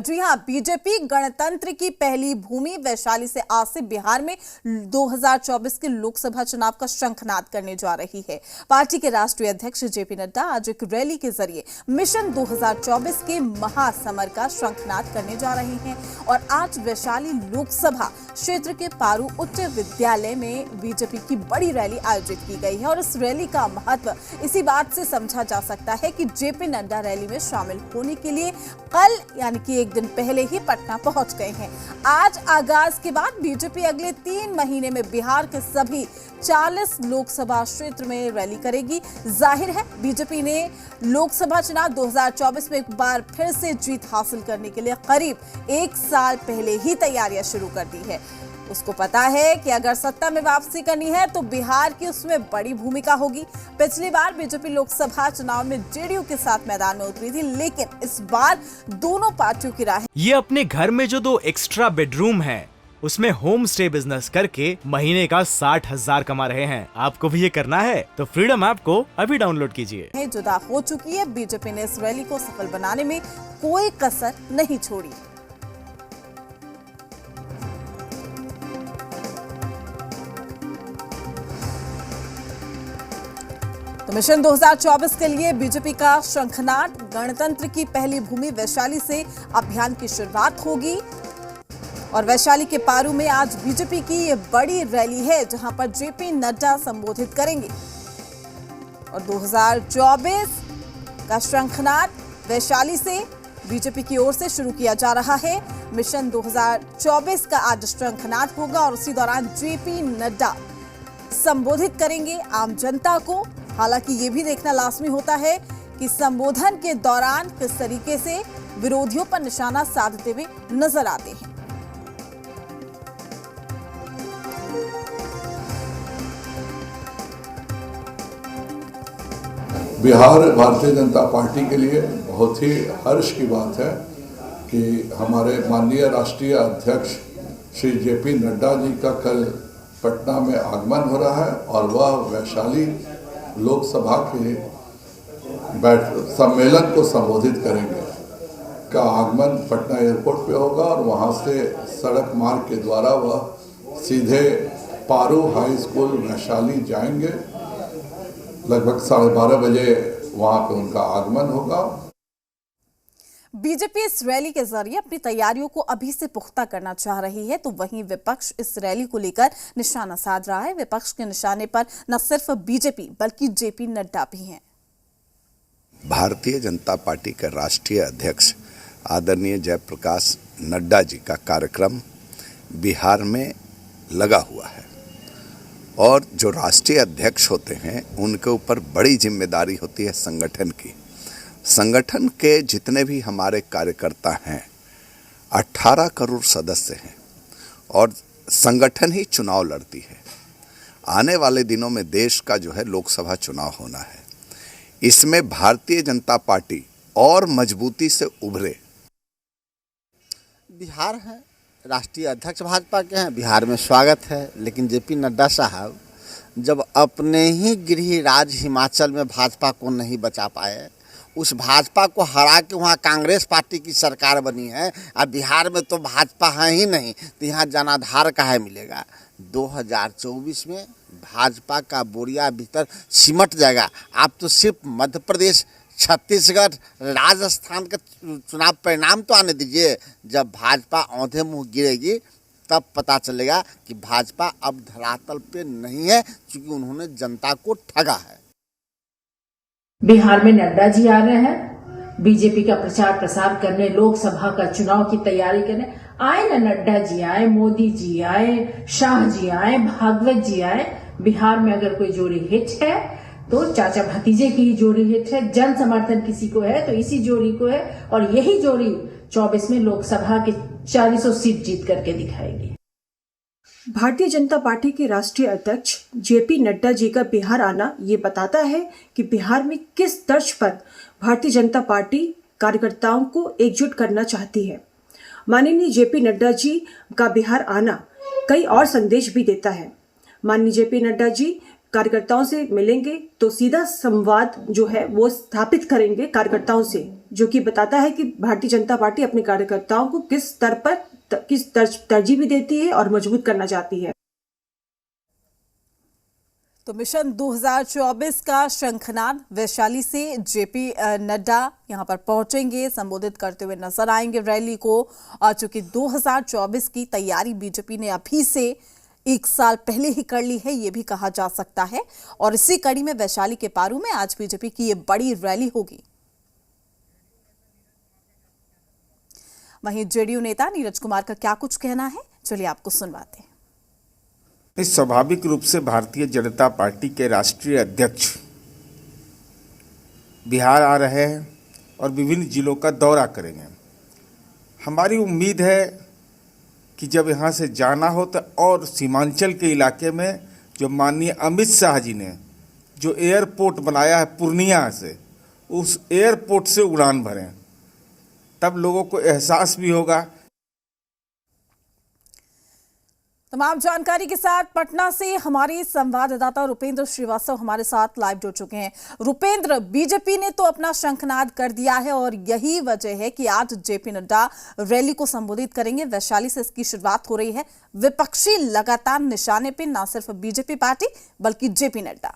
जी हां, बीजेपी गणतंत्र की पहली भूमि वैशाली से आज से बिहार में 2024 के लोकसभा चुनाव का शंखनाद करने जा रही है। पार्टी के राष्ट्रीय अध्यक्ष जेपी नड्डा आज एक रैली के जरिए मिशन 2024 के महासमर का शंखनाद करने जा रहे हैं और आज वैशाली लोकसभा क्षेत्र के पारू उच्च विद्यालय में बीजेपी की बड़ी रैली आयोजित की गई है और इस रैली का महत्व इसी बात से समझा जा सकता है कि जेपी नड्डा रैली में शामिल होने के लिए कल यानी कि एक दिन पहले ही पटना पहुंच गए हैं। आज आगाज के बाद बीजेपी अगले 3 महीने में बिहार के सभी 40 लोकसभा क्षेत्र में रैली करेगी। जाहिर है बीजेपी ने लोकसभा चुनाव 2024 में एक बार फिर से जीत हासिल करने के लिए करीब 1 साल पहले ही तैयारियां शुरू कर दी है। उसको पता है कि अगर सत्ता में वापसी करनी है तो बिहार की उसमें बड़ी भूमिका होगी। पिछली बार बीजेपी लोकसभा चुनाव में जेडीयू के साथ मैदान में उतरी थी, लेकिन इस बार दोनों पार्टियों की राह। ये अपने घर में जो 2 एक्स्ट्रा बेडरूम है उसमें होम स्टे बिजनेस करके महीने का 60,000 कमा रहे हैं। आपको भी ये करना है तो फ्रीडम ऐप को अभी डाउनलोड कीजिए। जुदा हो चुकी है। बीजेपी ने इस रैली को सफल बनाने में कोई कसर नहीं छोड़ी। तो मिशन 2024 के लिए बीजेपी का शंखनाद, गणतंत्र की पहली भूमि वैशाली से अभियान की शुरुआत होगी और वैशाली के पारू में आज बीजेपी की ये बड़ी रैली है जहां पर जेपी नड्डा संबोधित करेंगे और 2024 का शंखनाद वैशाली से बीजेपी की ओर से शुरू किया जा रहा है। मिशन 2024 का आज शंखनाद होगा और उसी दौरान जेपी नड्डा संबोधित करेंगे आम जनता को। हालांकि ये भी देखना लाजमी होता है कि संबोधन के दौरान किस तरीके से विरोधियों पर निशाना साधते हुए नजर आते हैं। बिहार भारतीय जनता पार्टी के लिए बहुत ही हर्ष की बात है कि हमारे माननीय राष्ट्रीय अध्यक्ष श्री जेपी नड्डा जी का कल पटना में आगमन हो रहा है और वह वैशाली लोकसभा के सम्मेलन को संबोधित करेंगे। का आगमन पटना एयरपोर्ट पे होगा और वहां से सड़क मार्ग के द्वारा वह सीधे पारू हाई स्कूल वैशाली जाएंगे। लगभग 12:30 बजे वहां पे उनका आगमन होगा। बीजेपी इस रैली के जरिए अपनी तैयारियों को अभी से पुख्ता करना चाह रही है, तो वहीं विपक्ष इस रैली को लेकर निशाना साध रहा है। विपक्ष के निशाने पर न सिर्फ बीजेपी बल्कि जेपी नड्डा भी हैं। भारतीय जनता पार्टी के राष्ट्रीय अध्यक्ष आदरणीय जयप्रकाश नड्डा जी का कार्यक्रम बिहार में लगा हुआ है और जो राष्ट्रीय अध्यक्ष होते हैं उनके ऊपर बड़ी जिम्मेदारी होती है संगठन की। संगठन के जितने भी हमारे कार्यकर्ता हैं 18 करोड़ सदस्य हैं और संगठन ही चुनाव लड़ती है। आने वाले दिनों में देश का जो है लोकसभा चुनाव होना है, इसमें भारतीय जनता पार्टी और मजबूती से उभरे। बिहार है, राष्ट्रीय अध्यक्ष भाजपा के हैं, बिहार में स्वागत है, लेकिन जेपी नड्डा साहब जब अपने ही गृह राज्य हिमाचल में भाजपा को नहीं बचा पाए, उस भाजपा को हरा के वहाँ कांग्रेस पार्टी की सरकार बनी है। अब बिहार में तो भाजपा है ही नहीं, तो यहाँ जनाधार काहे मिलेगा। 2024 में भाजपा का बोरिया भीतर सिमट जाएगा। आप तो सिर्फ मध्य प्रदेश, छत्तीसगढ़, राजस्थान का चुनाव परिणाम तो आने दीजिए। जब भाजपा औंधे मुँह गिरेगी तब पता चलेगा कि भाजपा अब धरातल पे नहीं है, क्योंकि उन्होंने जनता को ठगा है। बिहार में नड्डा जी आ रहे हैं बीजेपी का प्रचार प्रसार करने, लोकसभा का चुनाव की तैयारी करने। आए ना, नड्डा जी आए, मोदी जी आए, शाह जी आए, भागवत जी आए। बिहार में अगर कोई जोड़ी हिट है तो चाचा भतीजे की ही जोड़ी हिट है। जन समर्थन किसी को है तो इसी जोड़ी को है और यही जोड़ी 24 में लोकसभा के 40 सीट जीत करके दिखाएगी। भारतीय जनता पार्टी के राष्ट्रीय अध्यक्ष जेपी नड्डा जी का बिहार आना ये बताता है कि बिहार में किस तर्ज पर भारतीय जनता पार्टी कार्यकर्ताओं को एकजुट करना चाहती है। माननीय जेपी नड्डा जी का बिहार आना कई और संदेश भी देता है। माननीय जेपी नड्डा जी कार्यकर्ताओं से मिलेंगे तो सीधा संवाद जो है वो स्थापित करेंगे कार्यकर्ताओं से, जो कि बताता है कि भारतीय जनता पार्टी अपने कार्यकर्ताओं को किस स्तर पर किस तरजीह भी देती है और मजबूत करना चाहती है। तो मिशन 2024 का शंखनाद वैशाली से जेपी नड्डा यहां पर पहुंचेंगे, संबोधित करते हुए नजर आएंगे रैली को। चूंकि 2024 की तैयारी बीजेपी ने अभी से 1 साल पहले ही कर ली है, ये भी कहा जा सकता है। और इसी कड़ी में वैशाली के पारू में आज बीजेपी की ये बड़ी रैली होगी। वहीं जेडीयू नेता नीरज कुमार का क्या कुछ कहना है, चलिए आपको सुनवाते हैं। स्वाभाविक रूप से भारतीय जनता पार्टी के राष्ट्रीय अध्यक्ष बिहार आ रहे हैं और विभिन्न जिलों का दौरा करेंगे। हमारी उम्मीद है कि जब यहाँ से जाना हो तो और सीमांचल के इलाके में जो माननीय अमित शाह जी ने जो एयरपोर्ट बनाया है पूर्णिया से, उस एयरपोर्ट से उड़ान भरें, तब लोगों को एहसास भी होगा। तमाम जानकारी के साथ पटना से हमारे संवाददाता रुपेंद्र श्रीवास्तव हमारे साथ लाइव जुड़ चुके हैं। रुपेंद्र, बीजेपी ने तो अपना शंखनाद कर दिया है और यही वजह है कि आज जेपी नड्डा रैली को संबोधित करेंगे। वैशाली से इसकी शुरुआत हो रही है। विपक्षी लगातार निशाने पे, ना सिर्फ बीजेपी पार्टी बल्कि जेपी नड्डा।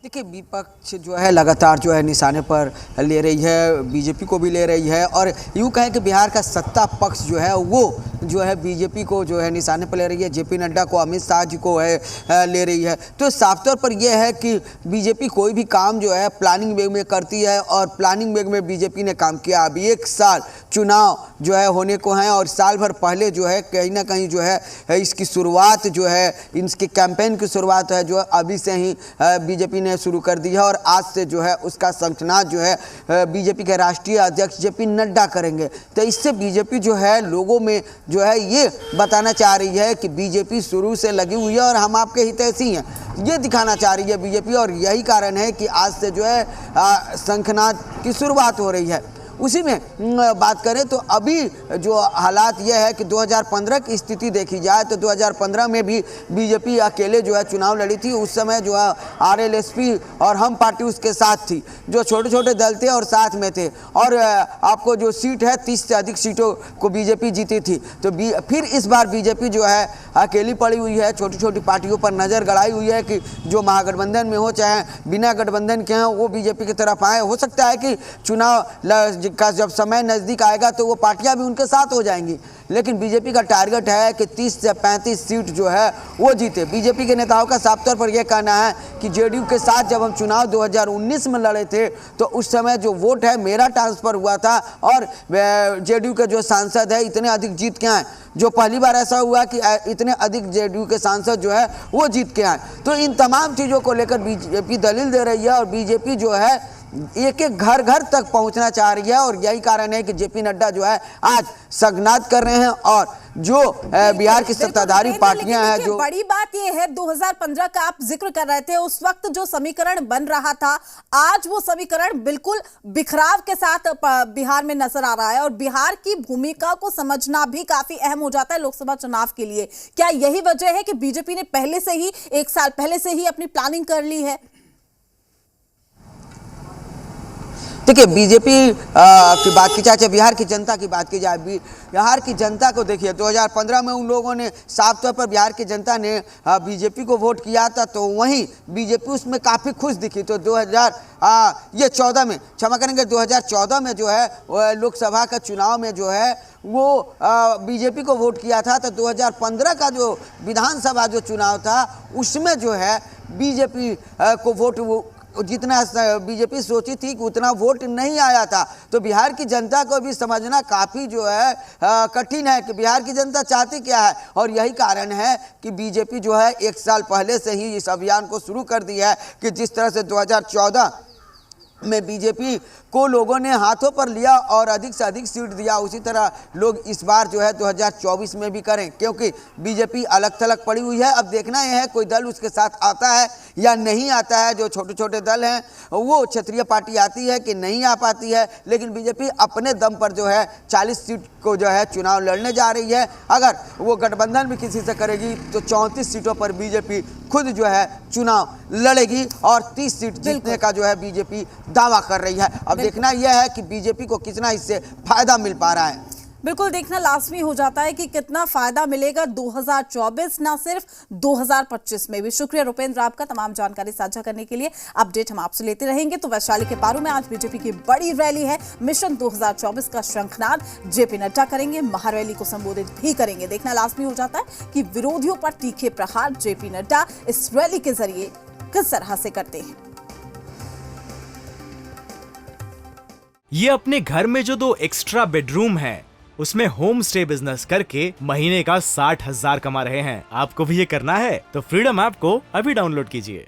देखिए, विपक्ष जो है लगातार जो है निशाने पर ले रही है, बीजेपी को भी ले रही है और यूँ कहें कि बिहार का सत्ता पक्ष जो है वो जो है बीजेपी को जो है निशाने पर ले रही है, जेपी नड्डा को, अमित शाह जी को है ले रही है। तो साफ तौर पर यह है कि बीजेपी कोई भी काम जो है प्लानिंग वेग में करती है और प्लानिंग वेग में बीजेपी ने काम किया। अभी 1 साल चुनाव जो है होने को हैं और साल भर पहले जो है कहीं ना कहीं जो है इसकी शुरुआत जो है, इसके कैंपेन की शुरुआत है जो अभी से ही बीजेपी ने शुरू कर दी है और आज से जो है उसका शंखनाद जो है बीजेपी के राष्ट्रीय अध्यक्ष जेपी नड्डा करेंगे। तो इससे बीजेपी जो है लोगों में जो है ये बताना चाह रही है कि बीजेपी शुरू से लगी हुई है और हम आपके हितैषी हैं, ये दिखाना चाह रही है बीजेपी। और यही कारण है कि आज से जो है शंखनाद की शुरुआत हो रही है। उसी में बात करें तो अभी जो हालात यह है कि 2015 की स्थिति देखी जाए तो 2015 में भी बीजेपी अकेले जो है चुनाव लड़ी थी। उस समय जो है आरएलएसपी और हम पार्टी उसके साथ थी, जो छोटे छोटे दल थे और साथ में थे। और आपको जो सीट है 30 से अधिक सीटों को बीजेपी जीती थी। तो फिर इस बार बीजेपी जो है अकेली पड़ी हुई है, छोटी छोटी पार्टियों पर नज़र गड़ाई हुई है कि जो महागठबंधन में हो चाहे बिना गठबंधन के हैं वो बीजेपी की तरफ आए। हो सकता है कि चुनाव का जब समय नज़दीक आएगा तो वो पार्टियां भी उनके साथ हो जाएंगी, लेकिन बीजेपी का टारगेट है कि 30 से 35 सीट जो है वो जीते। बीजेपी के नेताओं का साफ तौर पर यह कहना है कि जेडीयू के साथ जब हम चुनाव 2019 में लड़े थे तो उस समय जो वोट है मेरा ट्रांसफ़र हुआ था और जेडीयू के जो सांसद है इतने अधिक जीत के आए। जो पहली बार ऐसा हुआ कि इतने अधिक जेडीयू के सांसद जो है वो जीत के आए। तो इन तमाम चीज़ों को लेकर बीजेपी दलील दे रही है और बीजेपी जो है एक एक घर घर तक पहुंचना चाह रही है। और यही कारण है कि जेपी नड्डा जो है आज शंखनाद कर रहे हैं और जो बिहार की सत्ताधारी पार्टियां हैं। जो बड़ी बात यह है 2015 का आप जिक्र कर रहे थे, उस वक्त जो समीकरण बन रहा था आज वो समीकरण बिल्कुल बिखराव के साथ बिहार में नजर आ रहा है और बिहार की भूमिका को समझना भी काफी अहम हो जाता है लोकसभा चुनाव के लिए। क्या यही वजह है कि बीजेपी ने पहले से ही 1 साल पहले से ही अपनी प्लानिंग कर ली है? देखिए, बीजेपी की बात की जाए, बिहार की जनता की बात की जाए, बिहार की जनता को देखिए 2015 में उन लोगों ने साफ तौर पर बिहार की जनता ने बीजेपी को वोट किया था तो वहीं बीजेपी उसमें काफ़ी खुश दिखी। तो 2014 में, क्षमा करेंगे, 2014 में जो है लोकसभा का चुनाव में जो है वो बीजेपी को वोट किया था। तो 2015 का जो विधानसभा जो चुनाव था उसमें जो है बीजेपी को वोट जितना बीजेपी सोची थी कि उतना वोट नहीं आया था। तो बिहार की जनता को भी समझना काफ़ी जो है कठिन है कि बिहार की जनता चाहती क्या है। और यही कारण है कि बीजेपी जो है 1 साल पहले से ही इस अभियान को शुरू कर दिया है कि जिस तरह से 2014 में बीजेपी को लोगों ने हाथों पर लिया और अधिक से अधिक सीट दिया। उसी तरह लोग इस बार जो है 2024 में भी करें, क्योंकि बीजेपी अलग थलग पड़ी हुई है। अब देखना यह है कोई दल उसके साथ आता है या नहीं आता है। जो छोटे छोटे दल हैं वो क्षेत्रीय पार्टी आती है कि नहीं आ पाती है, लेकिन बीजेपी अपने दम पर जो है 40 सीट को जो है चुनाव लड़ने जा रही है। अगर वो गठबंधन भी किसी से करेगी तो 34 सीटों पर बीजेपी खुद जो है चुनाव लड़ेगी और 30 सीट जीतने का जो है बीजेपी दावा कर रही है। अब देखना यह है कि बीजेपी को कितना इससे फायदा मिल पा रहा है। बिल्कुल देखना लाजमी हो जाता है कि कितना फायदा मिलेगा 2024 ना सिर्फ 2025 में भी। शुक्रिया रुपेंद्र आपका तमाम जानकारी साझा करने के लिए। अपडेट हम आपसे लेते रहेंगे। तो वैशाली के पारू में आज बीजेपी की बड़ी रैली है। मिशन 2024 का शंखनाद जेपी नड्डा करेंगे, महारैली को संबोधित भी करेंगे। देखना लाजमी हो जाता है कि विरोधियों पर तीखे प्रहार जेपी नड्डा इस रैली के जरिए किस तरह से करते हैं। ये अपने घर में जो 2 एक्स्ट्रा बेडरूम है उसमें होम स्टे बिजनेस करके महीने का 60,000 कमा रहे हैं। आपको भी ये करना है तो फ्रीडम ऐप को अभी डाउनलोड कीजिए।